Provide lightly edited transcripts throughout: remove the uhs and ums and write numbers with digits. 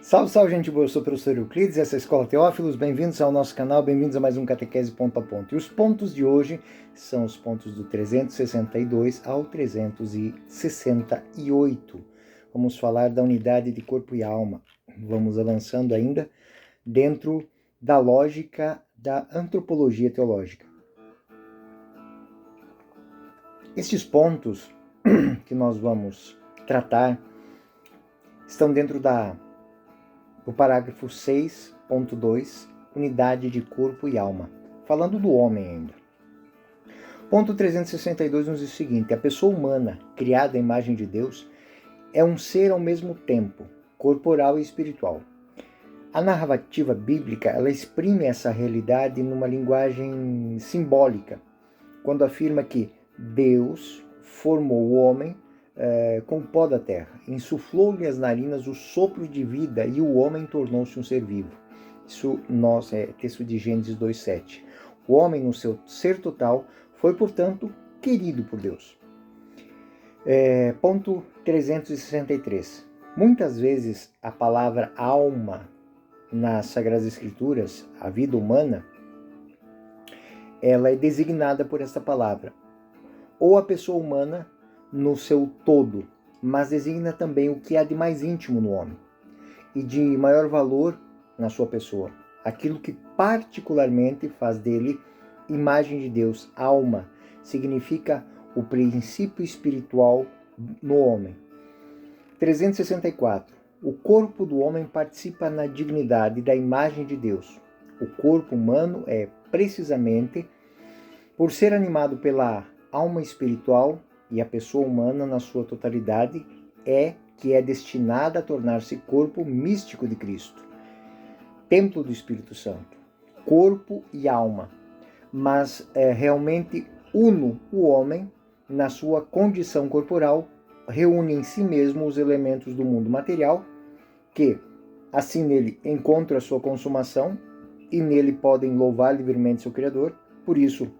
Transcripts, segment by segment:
Salve, salve, gente boa, eu sou o professor Euclides, essa é a Escola Teófilos, bem-vindos ao nosso canal, bem-vindos a mais um Catequese Ponto a Ponto. E os pontos de hoje são os pontos do 362 ao 368. Vamos falar da unidade de corpo e alma. Vamos avançando ainda dentro da lógica da antropologia teológica. Estes pontos que nós vamos tratar estão dentro do parágrafo 6.2, unidade de corpo e alma, falando do homem ainda. Ponto 362 nos diz o seguinte: a pessoa humana, criada à imagem de Deus, é um ser ao mesmo tempo, corporal e espiritual. A narrativa bíblica, ela exprime essa realidade numa linguagem simbólica, quando afirma que Deus formou o homem com o pó da terra, insuflou-lhe as narinas o sopro de vida e o homem tornou-se um ser vivo. Isso é texto de Gênesis 2:7. O homem, no seu ser total, foi, portanto, querido por Deus. Ponto 363. Muitas vezes a palavra alma nas Sagradas Escrituras, a vida humana, ela é designada por essa palavra, ou a pessoa humana no seu todo, mas designa também o que há de mais íntimo no homem e de maior valor na sua pessoa, aquilo que particularmente faz dele imagem de Deus. Alma significa o princípio espiritual no homem. 364. O corpo do homem participa na dignidade da imagem de Deus. O corpo humano é precisamente por ser animado pela alma espiritual, e a pessoa humana, na sua totalidade, que é destinada a tornar-se corpo místico de Cristo, templo do Espírito Santo, corpo e alma, mas realmente uno o homem na sua condição corporal, reúne em si mesmo os elementos do mundo material, que assim nele encontram a sua consumação e nele podem louvar livremente seu Criador. Por isso,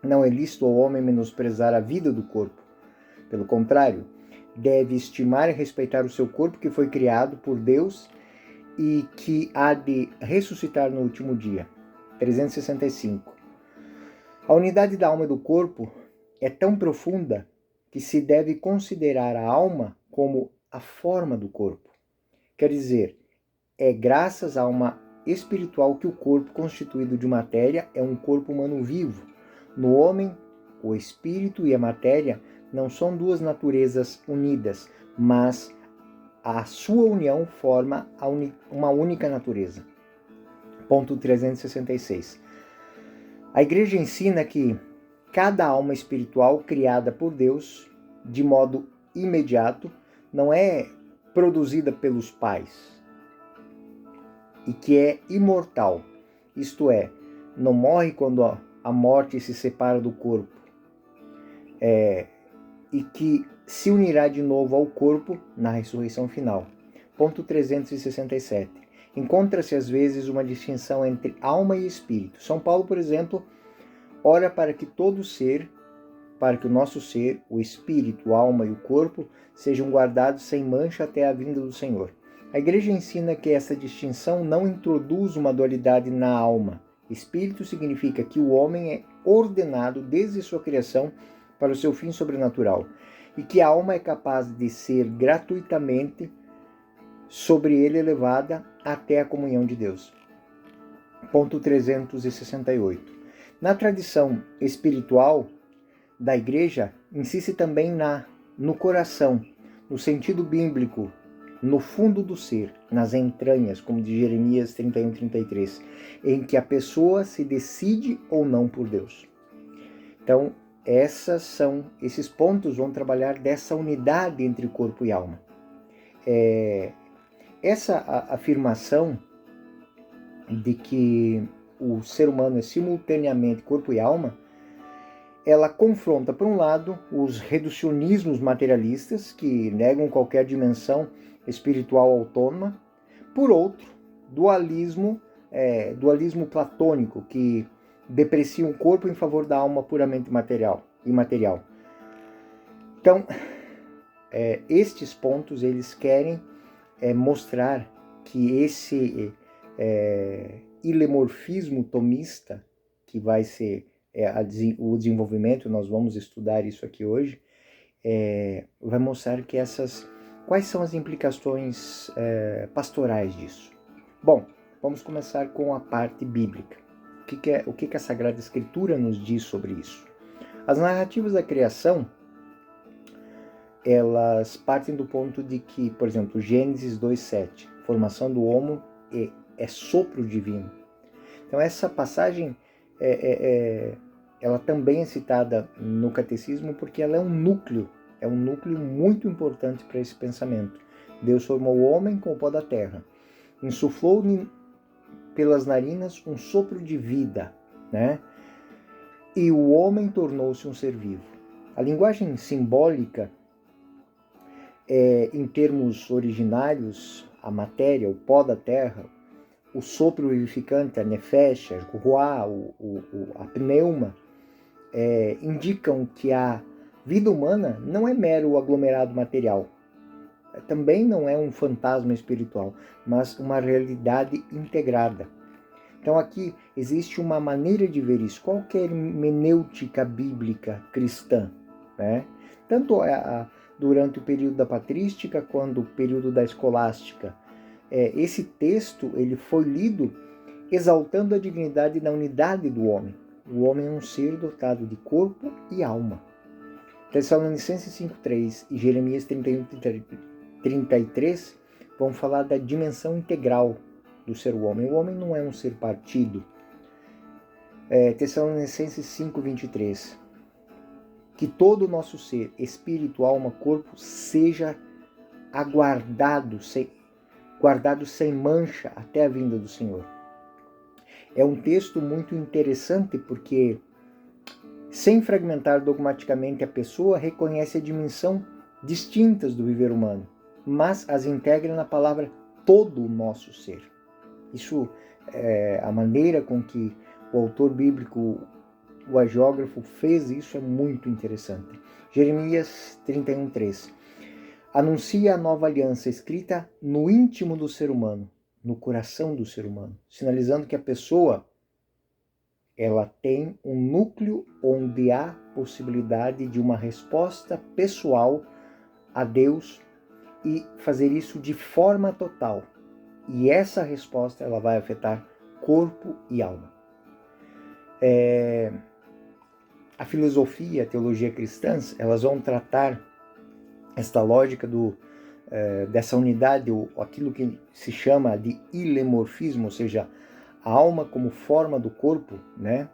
não é lícito ao homem menosprezar a vida do corpo. Pelo contrário, deve estimar e respeitar o seu corpo, que foi criado por Deus e que há de ressuscitar no último dia. 365. A unidade da alma e do corpo é tão profunda que se deve considerar a alma como a forma do corpo. Quer dizer, é graças à alma espiritual que o corpo, constituído de matéria, é um corpo humano vivo. No homem, o espírito e a matéria não são duas naturezas unidas, mas a sua união forma uma única natureza. Ponto 366. A Igreja ensina que cada alma espiritual criada por Deus, de modo imediato, não é produzida pelos pais, e que é imortal, isto é, não morre quando a morte se separa do corpo, e que se unirá de novo ao corpo na ressurreição final. Ponto 367. Encontra-se às vezes uma distinção entre alma e espírito. São Paulo, por exemplo, ora para que o nosso ser, o espírito, a alma e o corpo, sejam guardados sem mancha até a vinda do Senhor. A Igreja ensina que essa distinção não introduz uma dualidade na alma. Espírito significa que o homem é ordenado desde sua criação para o seu fim sobrenatural, e que a alma é capaz de ser gratuitamente sobre ele elevada até a comunhão de Deus. Ponto 368. Na tradição espiritual da Igreja, insiste também no coração, no sentido bíblico, no fundo do ser, nas entranhas, como de Jeremias 31:33, em que a pessoa se decide ou não por Deus. Então, esses pontos vão trabalhar dessa unidade entre corpo e alma. Essa afirmação de que o ser humano é simultaneamente corpo e alma, ela confronta, por um lado, os reducionismos materialistas, que negam qualquer dimensão espiritual autônoma, por outro, dualismo platônico, que deprecia o corpo em favor da alma puramente imaterial. Então, estes pontos eles querem mostrar que esse ilemorfismo tomista, que vai ser o desenvolvimento, nós vamos estudar isso aqui hoje, vai mostrar que quais são as implicações pastorais disso. Bom, vamos começar com a parte bíblica. O que a Sagrada Escritura nos diz sobre isso? As narrativas da criação, elas partem do ponto de que, por exemplo, Gênesis 2:7, formação do homem é sopro divino. Então essa passagem ela também é citada no catecismo porque ela é um núcleo muito importante para esse pensamento. Deus formou o homem com o pó da terra, insuflou pelas narinas um sopro de vida, né? E o homem tornou-se um ser vivo. A linguagem simbólica, em termos originários, a matéria, o pó da terra, o sopro vivificante, a nefesh, a ruá, a pneuma, indicam que a vida humana não é mero aglomerado material. Também não é um fantasma espiritual, mas uma realidade integrada. Então aqui existe uma maneira de ver isso. Qual que é a hermenêutica bíblica cristã, né? Tanto durante o período da patrística quanto o período da escolástica. Esse texto ele foi lido exaltando a dignidade da unidade do homem. O homem é um ser dotado de corpo e alma. Tessalonicenses 5:3 e Jeremias 31:33 vão falar da dimensão integral do ser homem. O homem não é um ser partido. Tessalonicenses 5:23, que todo o nosso ser, espírito, alma, corpo, seja guardado sem mancha até a vinda do Senhor. É um texto muito interessante porque, sem fragmentar dogmaticamente a pessoa, reconhece a dimensão distintas do viver humano, mas as integra na palavra todo o nosso ser. Isso, a maneira com que o autor bíblico, o hagiógrafo, fez isso é muito interessante. Jeremias 31:3 anuncia a nova aliança escrita no íntimo do ser humano, no coração do ser humano, sinalizando que a pessoa ela tem um núcleo onde há possibilidade de uma resposta pessoal a Deus e fazer isso de forma total. E essa resposta ela vai afetar corpo e alma. A filosofia, a teologia cristãs, elas vão tratar esta lógica dessa unidade, aquilo que se chama de ilemorfismo, ou seja, a alma como forma do corpo, né?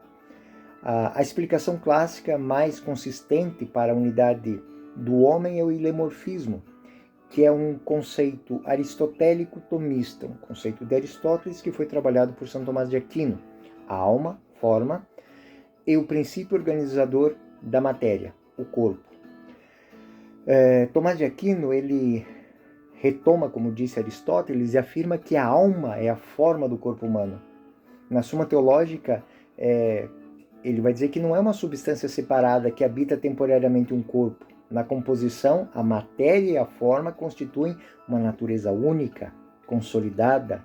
A explicação clássica mais consistente para a unidade do homem é o ilemorfismo, que é um conceito aristotélico tomista, um conceito de Aristóteles que foi trabalhado por São Tomás de Aquino. A alma, forma, e o princípio organizador da matéria, o corpo. Tomás de Aquino, ele retoma, como disse Aristóteles, e afirma que a alma é a forma do corpo humano. Na Suma Teológica, ele vai dizer que não é uma substância separada que habita temporariamente um corpo. Na composição, a matéria e a forma constituem uma natureza única, consolidada,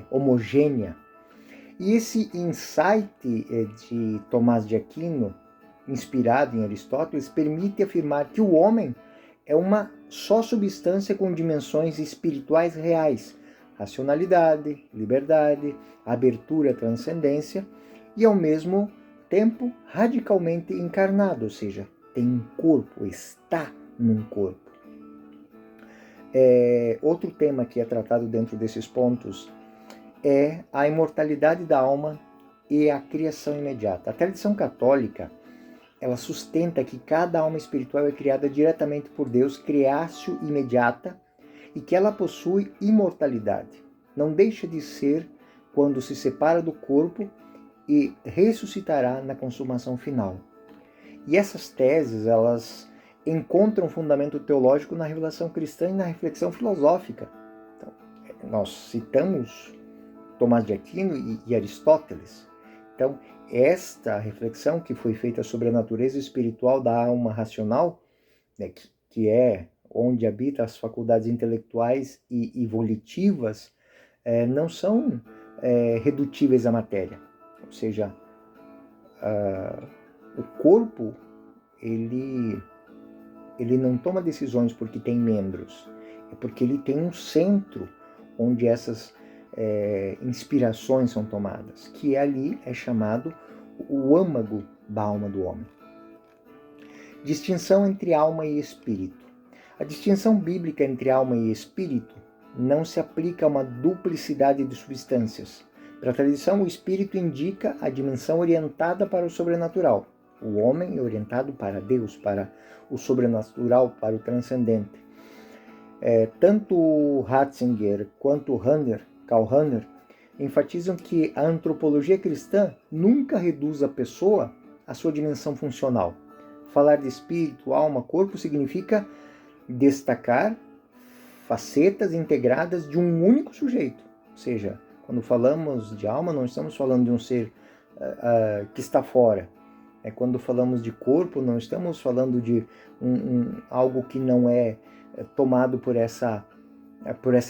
homogênea. E esse insight de Tomás de Aquino, inspirado em Aristóteles, permite afirmar que o homem é uma só substância com dimensões espirituais reais, racionalidade, liberdade, abertura à transcendência e, ao mesmo tempo, radicalmente encarnado, ou seja, tem um corpo, está num corpo. Outro tema que é tratado dentro desses pontos é a imortalidade da alma e a criação imediata. A tradição católica, ela sustenta que cada alma espiritual é criada diretamente por Deus, creatio imediata, e que ela possui imortalidade. Não deixa de ser quando se separa do corpo e ressuscitará na consumação final. E essas teses, elas encontram fundamento teológico na revelação cristã e na reflexão filosófica. Então, nós citamos Tomás de Aquino e Aristóteles. Então, esta reflexão que foi feita sobre a natureza espiritual da alma racional, né, que é onde habitam as faculdades intelectuais e volitivas, não são redutíveis à matéria. Ou seja, o corpo, ele não toma decisões porque tem membros, é porque ele tem um centro onde essas inspirações são tomadas, que ali é chamado o âmago da alma do homem. Distinção entre alma e espírito. A distinção bíblica entre alma e espírito não se aplica a uma duplicidade de substâncias. Para a tradição, o espírito indica a dimensão orientada para o sobrenatural. O homem é orientado para Deus, para o sobrenatural, para o transcendente. Tanto Ratzinger quanto Karl Rahner enfatizam que a antropologia cristã nunca reduz a pessoa à sua dimensão funcional. Falar de espírito, alma, corpo significa destacar facetas integradas de um único sujeito. Ou seja, quando falamos de alma, não estamos falando de um ser que está fora. Quando falamos de corpo, não estamos falando de algo que não é tomado por essa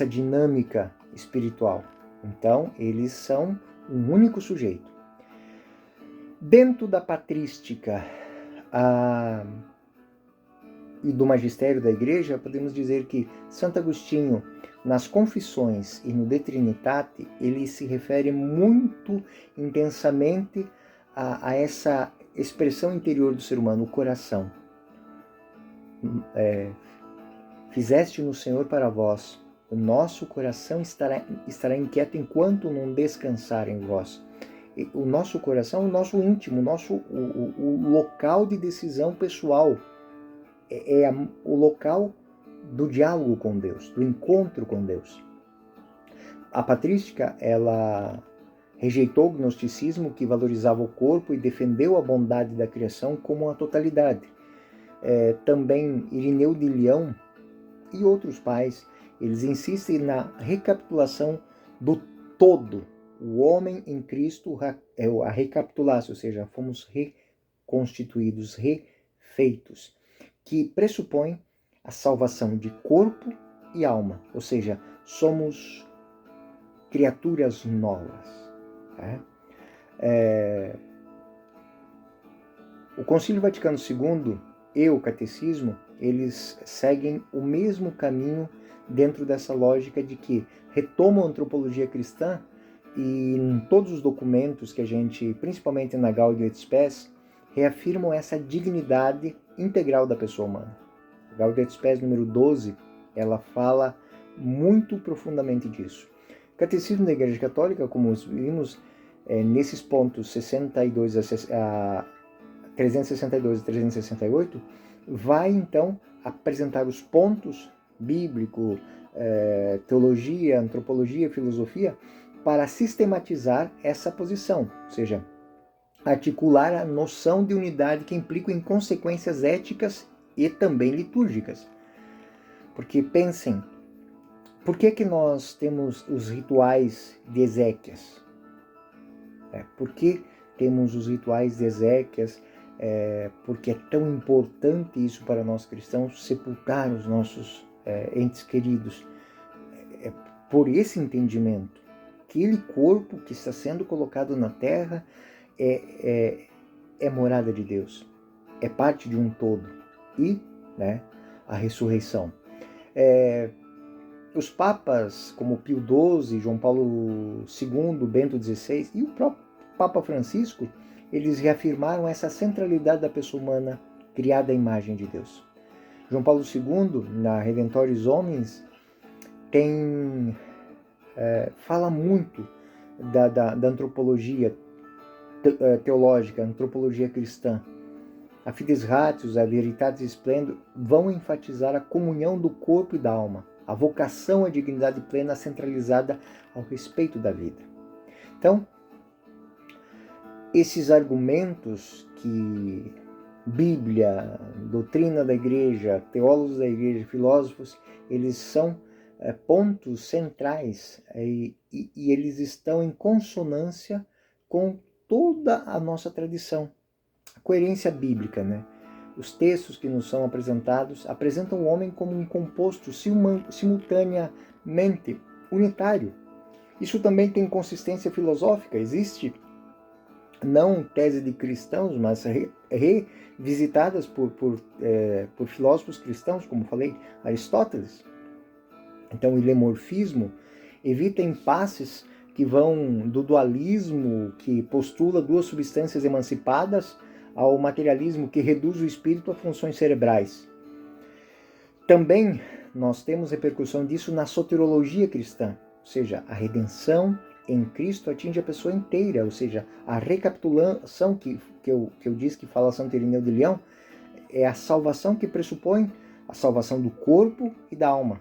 dinâmica espiritual. Então, eles são um único sujeito. Dentro da patrística e do magistério da Igreja, podemos dizer que Santo Agostinho, nas Confissões e no De Trinitate, ele se refere muito intensamente a essa expressão interior do ser humano, o coração. Fizeste no Senhor para vós, o nosso coração estará inquieto enquanto não descansar em vós. O nosso coração, o nosso íntimo, o local de decisão pessoal, o local do diálogo com Deus, do encontro com Deus. A patrística, ela rejeitou o gnosticismo, que valorizava o corpo, e defendeu a bondade da criação como uma totalidade. Também Irineu de Leão e outros pais, eles insistem na recapitulação do todo. O homem em Cristo é a recapitulação, ou seja, fomos reconstituídos, refeitos, que pressupõe a salvação de corpo e alma, ou seja, somos criaturas novas. O Concílio Vaticano II e o Catecismo, eles seguem o mesmo caminho dentro dessa lógica de que retomam a antropologia cristã, e em todos os documentos que a gente, principalmente na Gaudium et Spes, reafirmam essa dignidade integral da pessoa humana. A Gaudium et Spes número 12, ela fala muito profundamente disso. O Catecismo da Igreja Católica, como vimos, nesses pontos 362 e 368, vai então apresentar os pontos bíblico, teologia, antropologia, filosofia, para sistematizar essa posição, ou seja, articular a noção de unidade que implica em consequências éticas e também litúrgicas. Porque pensem, por que nós temos os rituais de Ezequias? Por que temos os rituais de Ezequias? Porque é tão importante isso para nós cristãos, sepultar os nossos entes queridos. Por esse entendimento, aquele corpo que está sendo colocado na terra é morada de Deus, é parte de um todo. E a ressurreição. Os papas como Pio XII, João Paulo II, Bento XVI e o próprio Papa Francisco, eles reafirmaram essa centralidade da pessoa humana criada à imagem de Deus. João Paulo II, na Redemptoris Homines, fala muito da antropologia teológica, antropologia cristã. A Fides Ratios, a Veritatis Splendor vão enfatizar a comunhão do corpo e da alma, a vocação à dignidade plena centralizada ao respeito da vida. Então, esses argumentos que Bíblia, doutrina da Igreja, teólogos da Igreja, filósofos, eles são pontos centrais e eles estão em consonância com toda a nossa tradição. A coerência bíblica, os textos que nos são apresentados apresentam o homem como um composto simultaneamente unitário. Isso também tem consistência filosófica. Existe, não tese de cristãos, mas revisitadas por filósofos cristãos, como falei, Aristóteles. Então, o ilemorfismo evita impasses que vão do dualismo, que postula duas substâncias emancipadas, ao materialismo, que reduz o espírito a funções cerebrais. Também nós temos repercussão disso na soteriologia cristã, ou seja, a redenção em Cristo atinge a pessoa inteira, ou seja, a recapitulação que eu disse que fala Santo Irineu de Leão, é a salvação que pressupõe a salvação do corpo e da alma,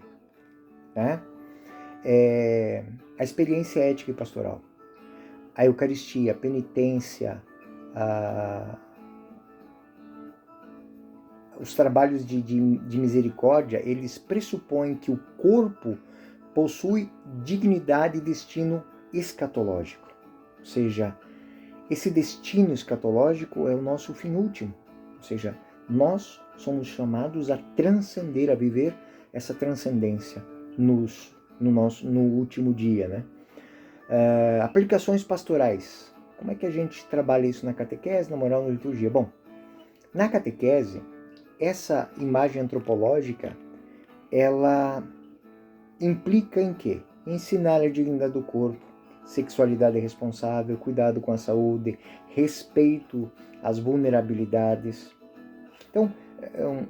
né? A experiência ética e pastoral, a Eucaristia, a penitência, os trabalhos de misericórdia, eles pressupõem que o corpo possui dignidade e destino escatológico. Ou seja, esse destino escatológico é o nosso fim último. Ou seja, nós somos chamados a transcender, a viver essa transcendência no último dia, né? Aplicações pastorais. Como é que a gente trabalha isso na catequese, na moral, na liturgia? Bom, na catequese, essa imagem antropológica, ela implica em quê? Ensinar a dignidade do corpo, sexualidade responsável, cuidado com a saúde, respeito às vulnerabilidades. Então,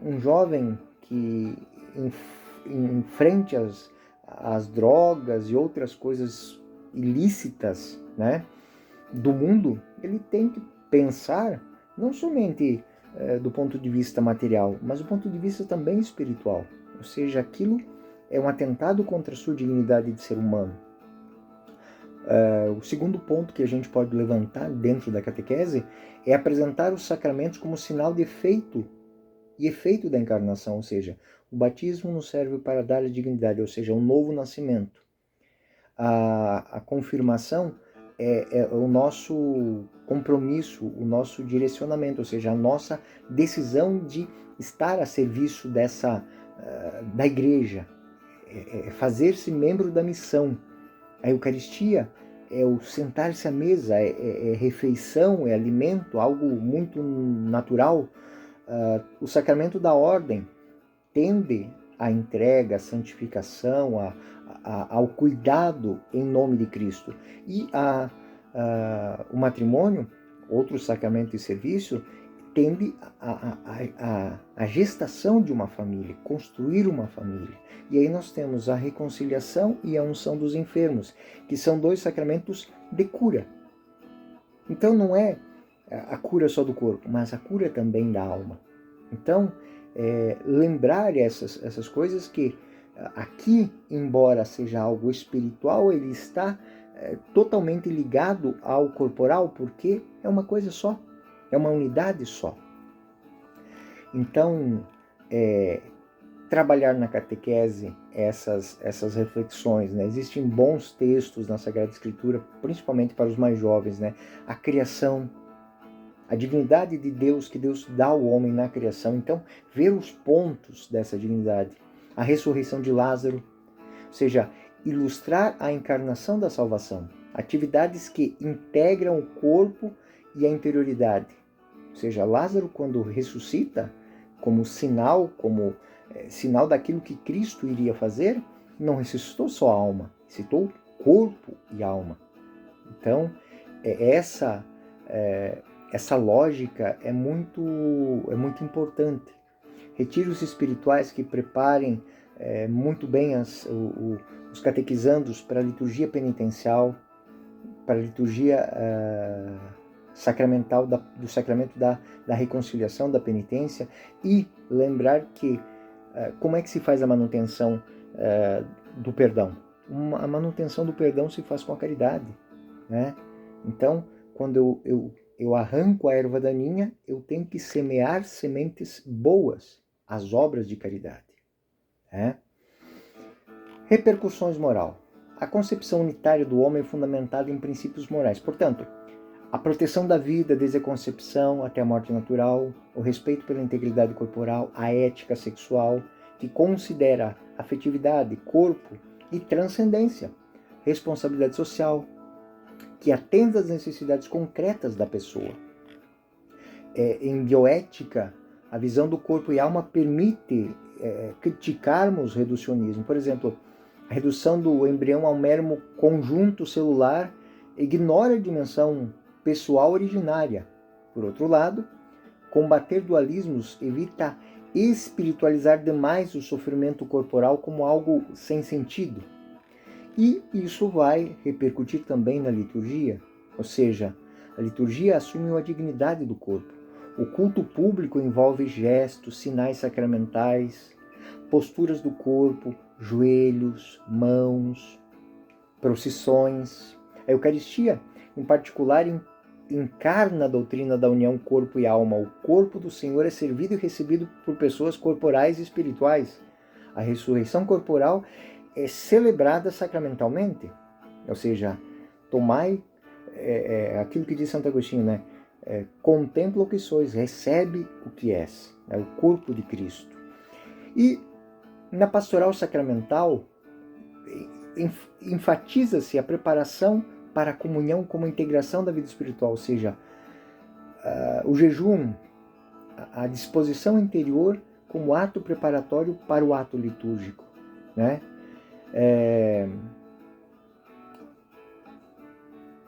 um jovem que enfrente as drogas e outras coisas ilícitas, né, do mundo, ele tem que pensar não somente do ponto de vista material, mas do ponto de vista também espiritual. Ou seja, aquilo é um atentado contra a sua dignidade de ser humano. O segundo ponto que a gente pode levantar dentro da catequese é apresentar os sacramentos como sinal de efeito da encarnação, ou seja, o batismo nos serve para dar a dignidade, ou seja, um novo nascimento. A confirmação é o nosso compromisso, o nosso direcionamento, ou seja, a nossa decisão de estar a serviço da igreja, fazer-se membro da missão. A Eucaristia é o sentar-se à mesa, é refeição, é alimento, algo muito natural. O sacramento da ordem tende à entrega, à santificação, ao cuidado em nome de Cristo. E o matrimônio, outro sacramento e serviço, tende à gestação de uma família, construir uma família. E aí nós temos a reconciliação e a unção dos enfermos, que são dois sacramentos de cura. Então não é a cura só do corpo, mas a cura também da alma. Então, lembrar essas coisas que aqui, embora seja algo espiritual, ele está totalmente ligado ao corporal, porque é uma coisa só, é uma unidade só. Então, trabalhar na catequese essas reflexões, né? Existem bons textos na Sagrada Escritura, principalmente para os mais jovens, né? A criação, a dignidade de Deus, que Deus dá ao homem na criação. Então, ver os pontos dessa dignidade. A ressurreição de Lázaro, ou seja, ilustrar a encarnação da salvação. Atividades que integram o corpo e a interioridade. Ou seja, Lázaro, quando ressuscita, como sinal daquilo que Cristo iria fazer, não ressuscitou só a alma, ressuscitou corpo e alma. Então, essa lógica é muito importante. Retiros espirituais que preparem muito bem os catequizandos para a liturgia penitencial, para a liturgia sacramental, do sacramento da reconciliação, da penitência, e lembrar que como é que se faz a manutenção do perdão? A manutenção do perdão se faz com a caridade, né? Então, quando eu arranco a erva daninha, eu tenho que semear sementes boas, as obras de caridade, né? Repercussões moral. A concepção unitária do homem é fundamentada em princípios morais. Portanto, A proteção da vida desde a concepção até a morte natural, o respeito pela integridade corporal, a ética sexual, que considera afetividade, corpo e transcendência, responsabilidade social, que atende às necessidades concretas da pessoa. Em bioética, a visão do corpo e alma permite criticarmos o reducionismo. Por exemplo, a redução do embrião a um mero conjunto celular ignora a dimensão pessoal originária. Por outro lado, combater dualismos evita espiritualizar demais o sofrimento corporal como algo sem sentido. E isso vai repercutir também na liturgia, ou seja, a liturgia assume a dignidade do corpo. O culto público envolve gestos, sinais sacramentais, posturas do corpo, joelhos, mãos, procissões. A Eucaristia, em particular, encarna a doutrina da união corpo e alma. O corpo do Senhor é servido e recebido por pessoas corporais e espirituais. A ressurreição corporal é celebrada sacramentalmente, ou seja, tomai aquilo que diz Santo Agostinho, né? Contempla o que sois, recebe o que és, o corpo de Cristo. E na pastoral sacramental enfatiza-se a preparação para a comunhão como integração da vida espiritual, ou seja, o jejum, a disposição interior como ato preparatório para o ato litúrgico, né?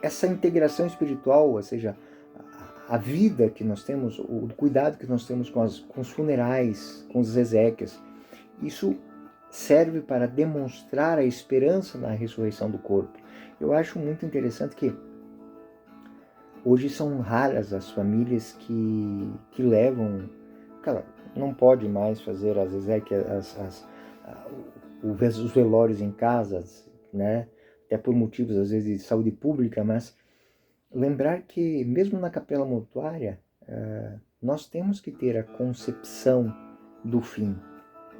Essa integração espiritual, ou seja, a vida que nós temos, o cuidado que nós temos com os funerais, com as exéquias, isso serve para demonstrar a esperança na ressurreição do corpo. Eu acho muito interessante que hoje são raras as famílias que levam, cara, não pode mais fazer as exéquias, os velórios em casa, né? Até por motivos às vezes de saúde pública, mas lembrar que mesmo na capela mortuária nós temos que ter a concepção do fim.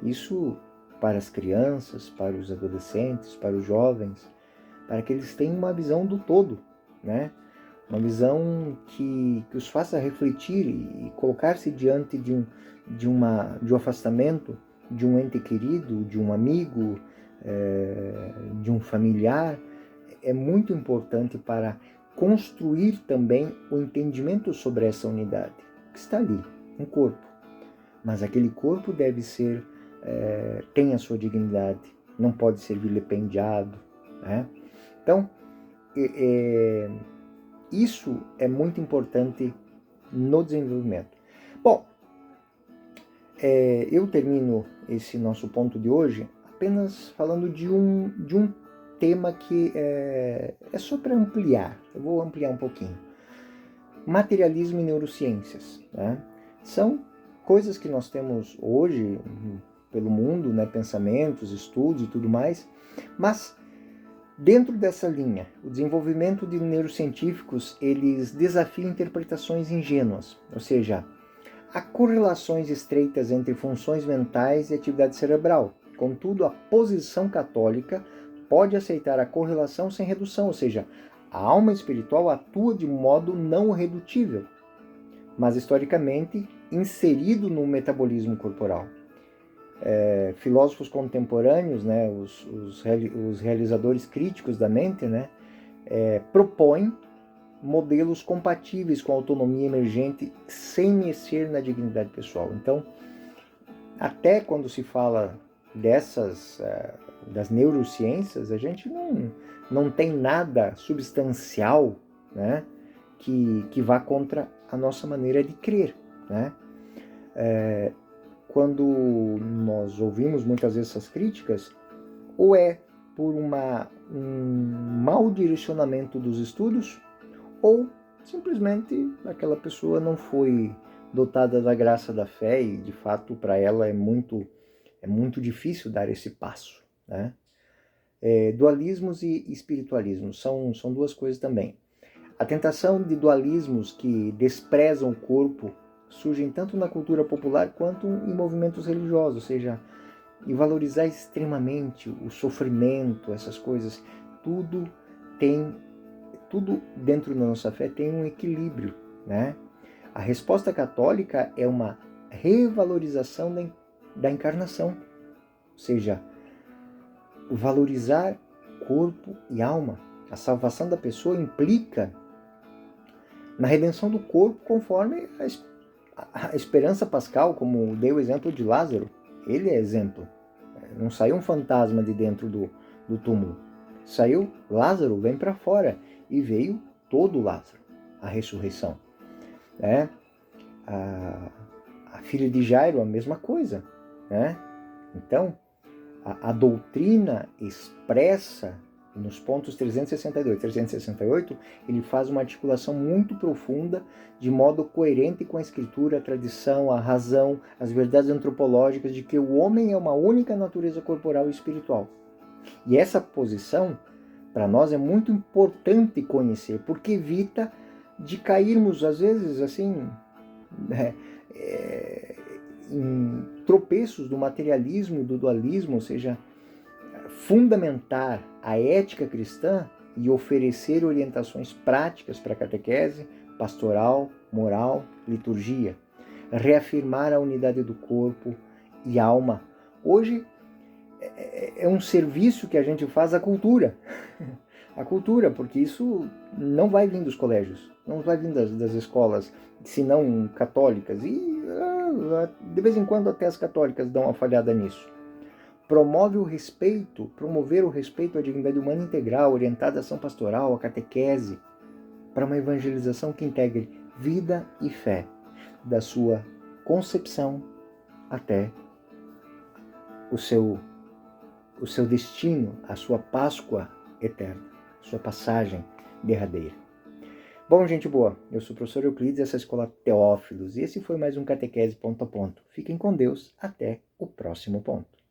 Isso para as crianças, para os adolescentes, para os jovens, para que eles tenham uma visão do todo, né? Uma visão que os faça refletir e colocar-se diante de um afastamento de um ente querido, de um amigo, de um familiar. É muito importante para construir também o entendimento sobre essa unidade, que está ali, um corpo. Mas aquele corpo deve ser, tem a sua dignidade, não pode ser vilipendiado, né? Então, isso é muito importante no desenvolvimento. Bom, eu termino esse nosso ponto de hoje apenas falando de um tema que é só para ampliar. Eu vou ampliar um pouquinho. Materialismo e neurociências, né? São coisas que nós temos hoje pelo mundo, né? Pensamentos, estudos e tudo mais, mas dentro dessa linha, o desenvolvimento de neurocientíficos, eles desafiam interpretações ingênuas, ou seja, há correlações estreitas entre funções mentais e atividade cerebral. Contudo, a posição católica pode aceitar a correlação sem redução, ou seja, a alma espiritual atua de modo não redutível, mas historicamente inserido no metabolismo corporal. Filósofos contemporâneos, né, os realizadores críticos da mente, né, propõem modelos compatíveis com a autonomia emergente sem mexer na dignidade pessoal. Então, até quando se fala das neurociências, a gente não tem nada substancial, né, que vá contra a nossa maneira de crer, né? Quando nós ouvimos muitas vezes essas críticas, ou é por um mau direcionamento dos estudos, ou simplesmente aquela pessoa não foi dotada da graça da fé e, de fato, para ela é muito difícil dar esse passo, né? Dualismos e espiritualismos são duas coisas também. A tentação de dualismos que desprezam o corpo surgem tanto na cultura popular quanto em movimentos religiosos, ou seja, e valorizar extremamente o sofrimento, essas coisas, tudo tudo dentro da nossa fé tem um equilíbrio, né? A resposta católica é uma revalorização da encarnação, ou seja, valorizar corpo e alma. A salvação da pessoa implica na redenção do corpo, conforme a esperança pascal, como dei o exemplo de Lázaro. Ele é exemplo. Não saiu um fantasma de dentro do túmulo. Saiu Lázaro, vem para fora. E veio todo Lázaro, a ressurreição. Né? A filha de Jairo, a mesma coisa. Né? Então, a doutrina expressa nos pontos 362 e 368, ele faz uma articulação muito profunda, de modo coerente com a escritura, a tradição, a razão, as verdades antropológicas de que o homem é uma única natureza corporal e espiritual. E essa posição, para nós, é muito importante conhecer, porque evita de cairmos, às vezes, assim, em tropeços do materialismo, do dualismo, ou seja, fundamentar a ética cristã e oferecer orientações práticas para a catequese, pastoral, moral, liturgia. Reafirmar a unidade do corpo e alma. Hoje é um serviço que a gente faz à cultura. A cultura, porque isso não vai vir dos colégios, não vai vir das escolas, se não católicas. E de vez em quando até as católicas dão uma falhada nisso. Promover o respeito à dignidade humana integral, orientada à ação pastoral, à catequese, para uma evangelização que integre vida e fé, da sua concepção até o seu destino, a sua Páscoa eterna, a sua passagem derradeira. Bom, gente boa, eu sou o professor Euclides, essa é a Escola Teófilos, e esse foi mais um Catequese Ponto a Ponto. Fiquem com Deus, até o próximo ponto.